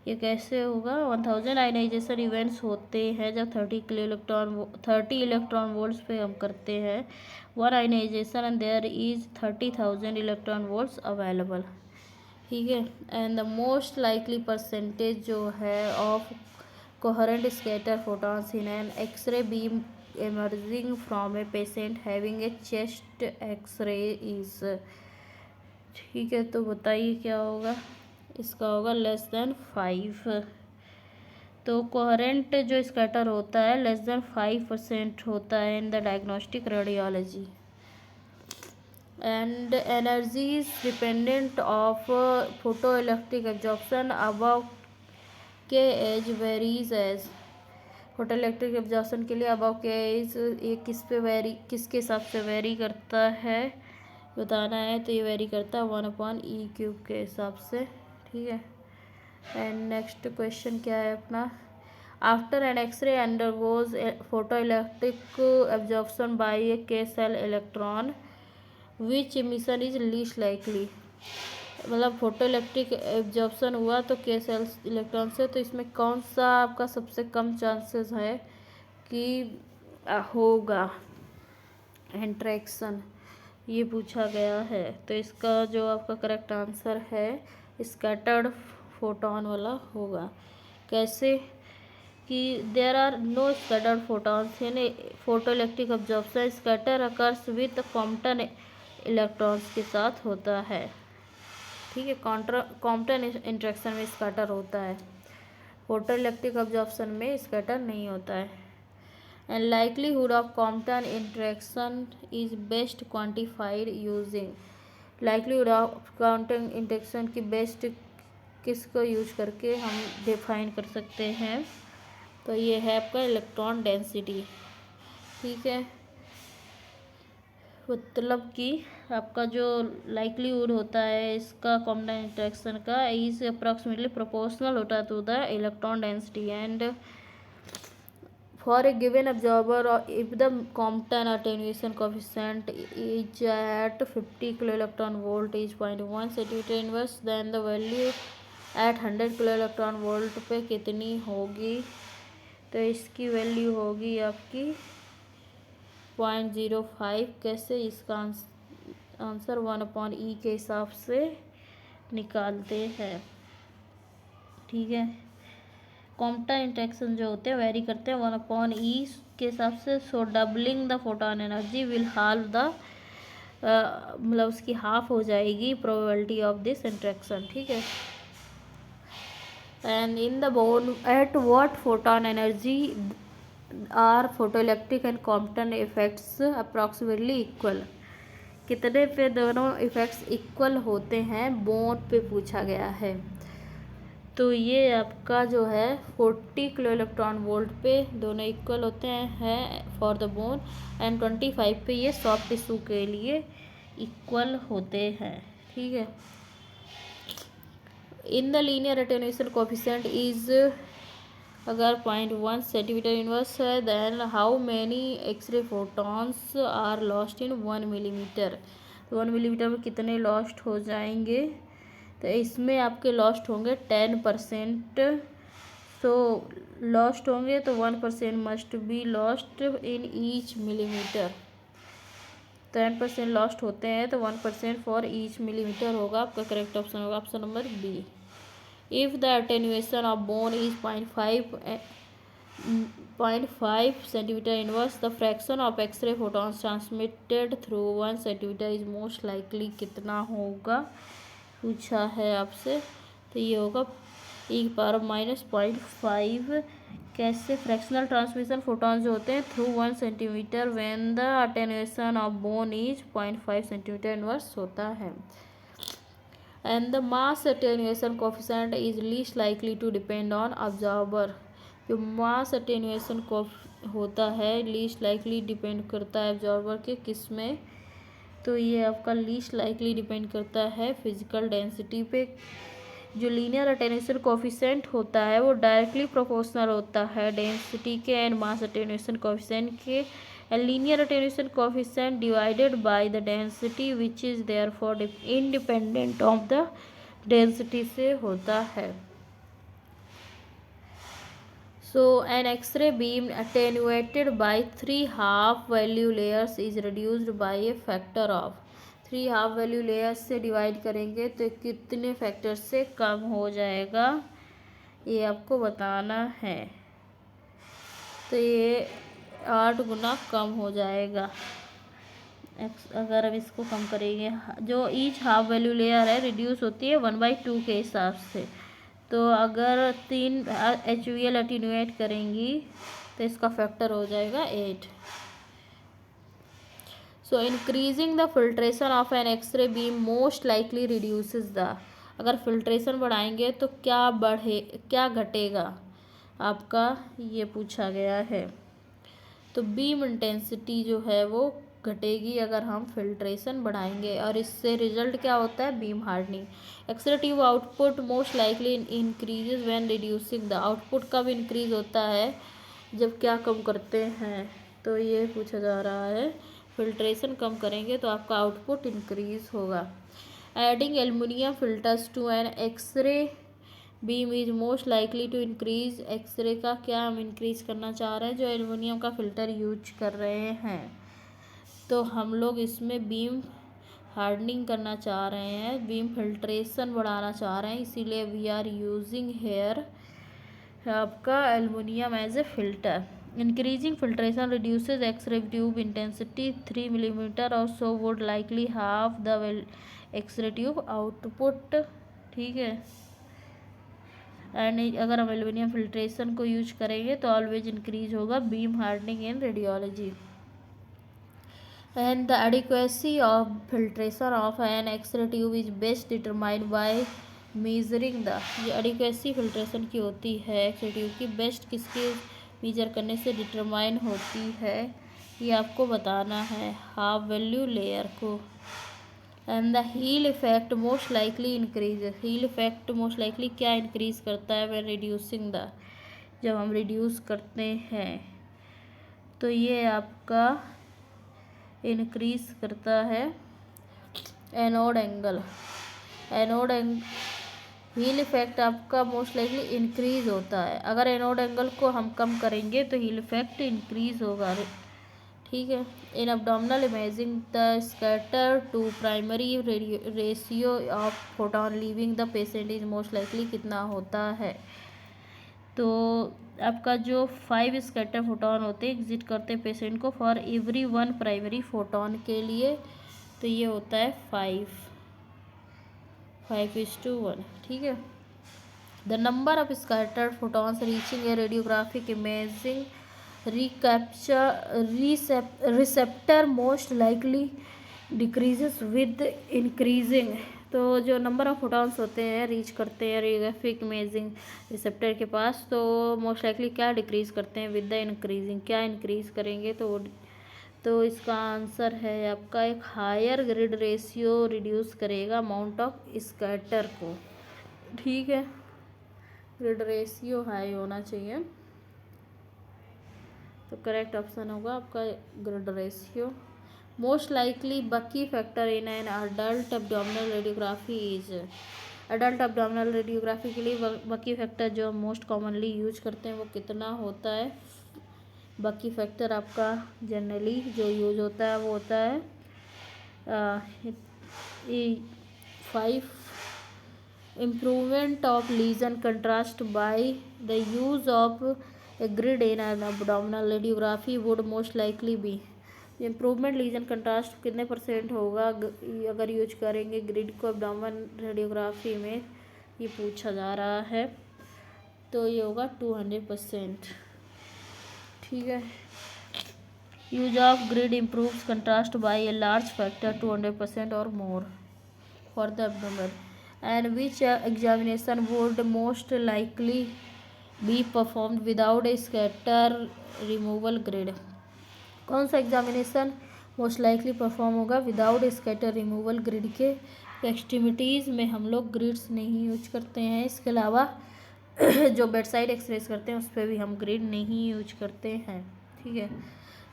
ये कैसे होगा? 1000 आयनाइजेशन इवेंट्स होते हैं जब 30 इलेक्ट्रॉन वोल्ट्स पे हम करते हैं one ionisation and there is 30,000 electron volts available. ठीक है, and the most likely percentage जो है of coherent scatter photons in an x ray beam emerging from a patient having a chest x-ray is. ठीक है, तो बताइए क्या होगा? इसका होगा less than 5. तो कोहेरेंट जो स्कैटर होता है लेस देन 5% होता है in the diagnostic radiology. And energy is dependent of photo electric absorption above K edge varies as. Photo electric absorption के लिए अबव के एज ये किसके हिसाब से वेरी करता है बताना है। तो ये वेरी करता है 1/E³ के हिसाब से, ठीक है। एंड नेक्स्ट क्वेश्चन क्या है अपना, after an x-ray undergoes photo electric absorption by a K shell electron which emission is least likely. मतलब फोटो इलेक्ट्रिक एब्जॉर्प्शन हुआ तो के सेल इलेक्ट्रॉन से, तो इसमें कौन सा आपका सबसे कम चांसेस है कि होगा इंटरेक्शन, ये पूछा गया है। तो इसका जो आपका करेक्ट आंसर है स्कैटर्ड फोटोन वाला होगा। कैसे कि there are no scattered photons in photo electric absorption. Scatter occurs with Compton electrons के साथ होता है, ठीक है। कॉम्पटन इंटरेक्शन में स्कैटर होता है, फोटो इलेक्ट्रिक एब्जॉर्प्शन में स्कैटर नहीं होता है। And likelihood of Compton interaction is best quantified using. Likelihood of Compton interaction की बेस्ट किसको यूज करके हम डिफाइन कर सकते हैं, तो ये है आपका इलेक्ट्रॉन डेंसिटी, ठीक है। मतलब कि आपका जो लाइक्लीहुड होता है इसका कॉम्पटन इंटरेक्शन का इज अप्रॉक्सीमेटली प्रोपोर्शनल होता है to the electron density. And for a given observer if the Compton attenuation coefficient is at 50 kilo electron volt is 0.1 centimetre inverse, then the value at 100 kilo electron volt पे कितनी होगी। तो इसकी value होगी आपकी 0.05। कैसे, इसका आंसर 1/E के हिसाब से निकालते हैं, ठीक है। कॉम्पटन इंटरेक्शन जो होते हैं वेरी करते हैं 1/E के हिसाब से। So doubling the photon energy will halve the मतलब उसकी हाफ हो जाएगी प्रोबेबिलिटी ऑफ दिस इंटरेक्शन, ठीक है। And in the bone at what photon energy are photoelectric and Compton effects approximately equal. कितने पे दोनों इफेक्ट्स इक्वल होते हैं बोन पे पूछा गया है। तो ये आपका जो है 40 किलो इलेक्ट्रॉन वोल्ट पे दोनों इक्वल होते हैं फॉर द बोन, एंड 25 पे ये सॉफ्ट टिश्यू के लिए इक्वल होते हैं, ठीक है। In the linear attenuation coefficient is अगर 0.1 सेंटीमीटर इनवर्स है, then how many x-ray photons are lost in 1 millimetre. 1 millimetre में कितने लॉस्ट हो जाएंगे, तो इसमें आपके लॉस्ट होंगे 10%। सो लॉस्ट होंगे तो 1% must be lost in each millimetre. 10% lost होते हैं तो 1% फॉर ईच मिलीमीटर होगा आपका करेक्ट ऑप्शन होगा option number B. If the attenuation of bone is 0.5 centimetre inverse, the fraction of x-ray photons transmitted through 1 centimetre is most likely कितना होगा पूछा है आपसे। तो ये होगा e⁻⁻⁵। कैसे, फ्रैक्शनल ट्रांसमिशन फोटॉन जो होते हैं through 1 centimetre when the attenuation of bone is 0.5 centimetre inverse होता है। And the mass attenuation coefficient is least likely to depend on observer. जो मास अटेन्यूएशन होता है लीस्ट लाइकली डिपेंड करता है ऑब्जर्वर के किस में, तो ये आपका लीस्ट लाइकली डिपेंड करता है फिजिकल डेंसिटी पे। जो लीनियर अटेन्यूएशन कोफिशिएंट होता है वो डायरेक्टली प्रोपोर्शनल होता है डेंसिटी के एंड मास अटेन्यूएशन कोफिशिएंट के। And linear attenuation coefficient divided by the density which is therefore independent of the density से होता है। So an X-ray beam attenuated by 3 half value layers is reduced by a factor of 3 half value layers से divide करेंगे तो कितने factor से कम हो जाएगा ये आपको बताना है। तो ये 8 गुना कम हो जाएगा अगर हम इसको कम करेंगे। जो ईच हाफ वैल्यू लेयर है रिड्यूस होती है 1/2 के हिसाब से, तो अगर 3 HVL अटेन्यूएट करेंगी तो इसका फैक्टर हो जाएगा 8। So increasing the filtration of an x ray beam most likely reduces the, अगर फिल्ट्रेशन बढ़ाएंगे तो क्या घटेगा आपका, ये पूछा गया है। तो बीम इंटेंसिटी जो है वो घटेगी अगर हम फिल्ट्रेशन बढ़ाएंगे, और इससे रिजल्ट क्या होता है, beam hardening. X-ray tube output most likely increases when reducing the, output कब इंक्रीज होता है, जब क्या कम करते हैं, तो ये पूछा जा रहा है। फिल्ट्रेशन कम करेंगे तो आपका आउटपुट इंक्रीज होगा। Adding aluminium filters to an x ray beam is most likely to increase, x-ray का क्या हम इंक्रीज करना चाह रहे हैं, जो एल्युमिनियम का फ़िल्टर यूज कर रहे हैं, तो हम लोग इसमें बीम हार्डनिंग करना चाह रहे हैं, बीम फिल्ट्रेशन बढ़ाना चाह रहे हैं, इसीलिए वी आर यूजिंग हेयर आपका aluminium as a filter. Increasing filtration reduces x-ray tube intensity 3 millimetre और so would likely half the x ray tube output, ठीक है। एंड अगर हम एल्युमिनियम फिल्ट्रेशन को यूज करेंगे तो ऑलवेज इंक्रीज होगा beam hardening in radiology. And the adequacy of filtration of an x-ray tube is best determined by measuring the, ये adequacy filtration की होती है एक्सरे ट्यूब की, बेस्ट किसके मेजर करने से डिटरमाइन होती है, ये आपको बताना है हाफ वैल्यू लेयर को। And the heel effect most likely increase, heel effect most likely क्या इंक्रीज करता है, व्हेन रिड्यूसिंग द, जब हम रिड्यूस करते हैं तो ये आपका इंक्रीज करता है एनोड एंगल, हील इफेक्ट आपका मोस्ट लाइकली इंक्रीज होता है, अगर एनोड एंगल को हम कम करेंगे तो हील इफेक्ट इंक्रीज होगा, ठीक है। In abdominal imaging the scatter to primary ratio of photon leaving the patient is most likely कितना होता है, तो आपका जो 5 स्कैटर फोटोन होते हैं एग्जिट करते हैं पेशेंट को फॉर एवरी 1 प्राइमरी फोटोन के लिए, तो ये होता है 5:1, ठीक है। The number of scattered photons reaching A radiographic imaging receptor most likely decreases with increasing, तो जो नंबर ऑफ फोटॉन्स होते हैं रीच करते हैं रेडियोग्राफिक इमेजिंग रिसेप्टर के पास, तो मोस्ट लाइकली क्या डिक्रीज करते हैं, विद द इंक्रीजिंग, क्या इंक्रीज करेंगे, तो इसका आंसर है आपका एक हायर ग्रिड रेशियो रिड्यूस करेगा अमाउंट ऑफ स्कैटर को, ठीक है। ग्रिड रेशियो हाई होना चाहिए, तो करेक्ट ऑप्शन होगा आपका ग्रिड रेशियो। मोस्ट लाइकली बकी factor in an adult abdominal radiography is, adult abdominal radiography के लिए बकी फैक्टर जो मोस्ट कॉमनली यूज करते हैं वो कितना होता है, बाकी फैक्टर आपका जनरली जो यूज होता है वो होता है 5। Improvement of lesion contrast by the use of a grid in an abdominal radiography would most likely be, improvement lesion contrast कितने % होगा अगर यूज करेंगे ग्रिड को एब्डोमिनल रेडियोग्राफी में, ये पूछा जा रहा है, तो ये होगा 200%, ठीक है। Use of grid improves contrast by a large factor 200% और more for the abdomen, and which examination would most likely be performed without a scatter removal grid, कौन सा एग्जामिनेशन मोस्ट लाइकली परफॉर्म होगा विदाउट स्कैटर रिमूवल ग्रिड के extremities में हम लोग grids नहीं use करते हैं, इसके अलावा जो बेडसाइड एक्सरेज करते हैं उस पर भी हम ग्रिड नहीं यूज करते हैं, ठीक है।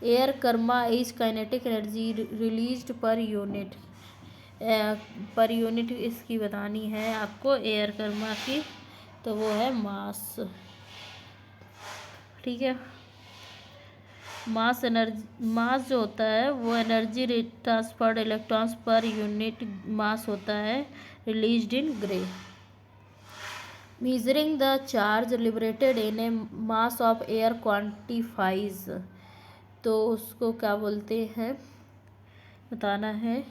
Air kerma is kinetic energy released per unit इसकी बतानी है आपको एयर कर्मा की, तो वो है मास, ठीक है। मास जो होता है वो energy transferred electrons per unit mass होता है released in gray. Measuring the charge liberated in a mass of air quantifies, तो उसको क्या बोलते हैं बताना है,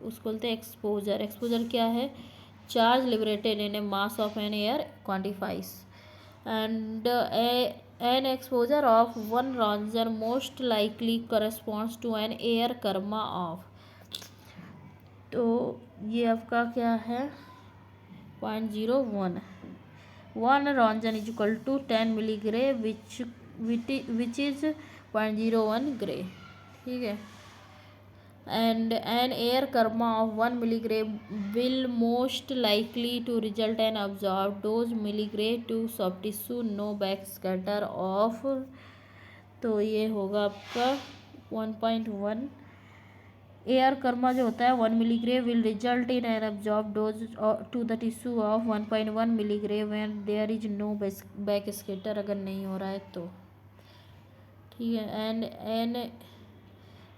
उसको बोलते हैं एक्सपोजर। एक्सपोजर क्या है, charge liberated in a mass of an air quantifies. And an exposure of 1 Röntgen most likely corresponds to an air karma of, तो ये आपका क्या है 0.01 1 Röntgen is equal to 10 मिलीग्रे which is 0.01 grey, ठीक है। And an air karma of 1 milligram will most likely to result in absorbed dose milligram to soft tissue, no backscatter of, तो ये होगा आपका 1.1 एयर कर्मा जो होता है 1 milligray will result in an absorb dose to the tissue of 1.1 milligray when there is no back scatter, अगर नहीं हो रहा है तो, ठीक है। And an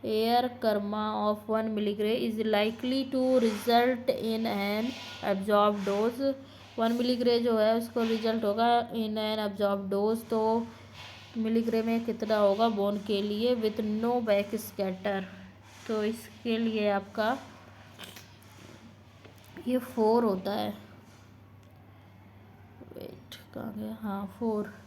air kerma of 1 milligray is likely to result in an absorb dose, 1 milligray जो है उसको रिजल्ट होगा इन एन अब्जॉर्ब डोज, तो मिलीग्रे में कितना होगा बोन के लिए विथ नो बैक स्कैटर, तो इसके लिए आपका ये 4 होता है, वेट कहाँ गया, हाँ 4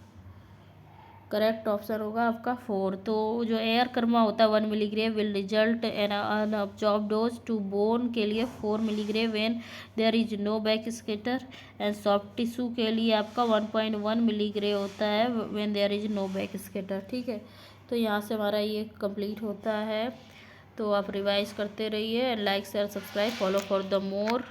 करेक्ट ऑप्शन होगा आपका 4। तो जो एयर कर्मा होता है 1 milligray will result an absorb dose to bone के लिए 4 milligray when there is no back scatter, and soft tissue के लिए आपका 1.1 मिलीग्रे होता है when there is no back scatter, ठीक है। तो यहाँ से हमारा ये कंप्लीट होता है, तो आप रिवाइज करते रहिए, like share subscribe follow for the more